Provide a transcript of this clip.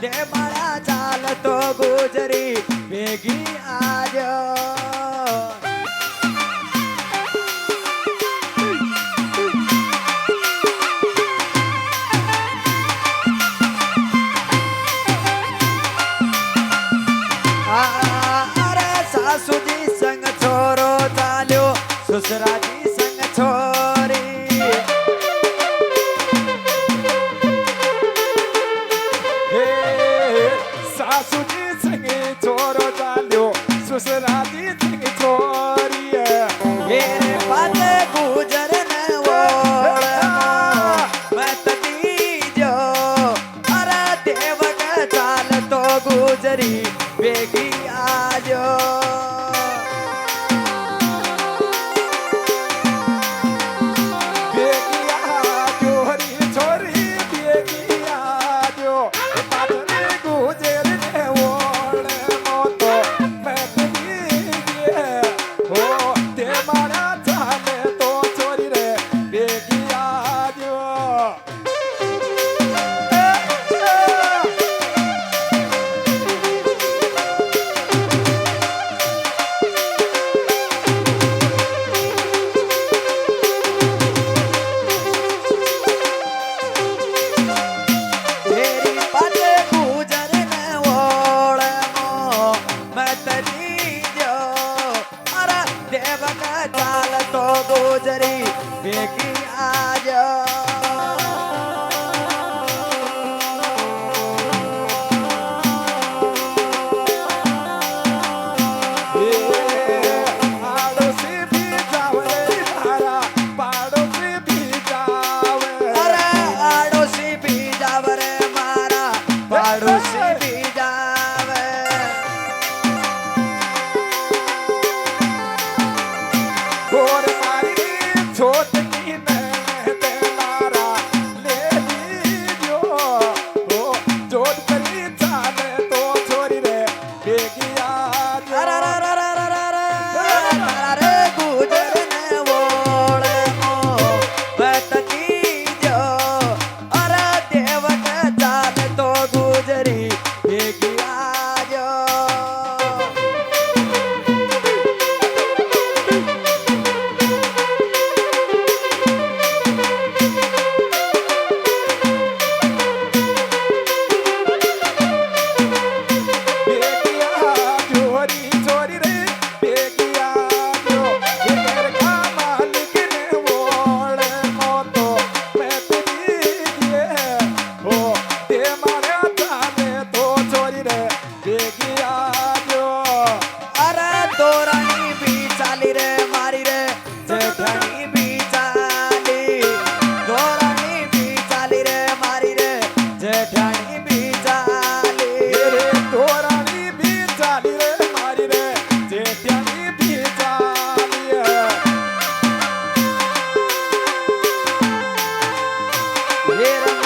તે મારા ચાલતો ગુજરી ભેગી આજો અરે સાસુજી સંગ છોરો ચાલ્યો સસરાજી સંગ છોરી હે સાસુજી સંગે છોરો ચાલ્યો સસરાજી સંગે છોરી એ પાતે ગુજર ને મત દીજો અરે દેવક ચાલતો ગુજરી ભેગી આજો ચાલતો ગુજરી ભેગી આજો અરે આડોશી બીજાવ રે મારા પાડોશી બીજાવે छोटकी ते मारा ले लीजो ओ जोत कली चाले तो छोरी रे बेगिया रे ગુજર ને વોળે મો બતકી જો અરે દેવક ચાલતો ગુજરી ભેગી આજો તોરાની બી ચાલી રે મારી રે જેઠાણી બી ચાલી તોરાની બી ચાલી રે મારી રે જેઠાણી બી ચાલી રે તોરાની બી ચાલી રે મારી રે જેઠાણી બી ચાલી રે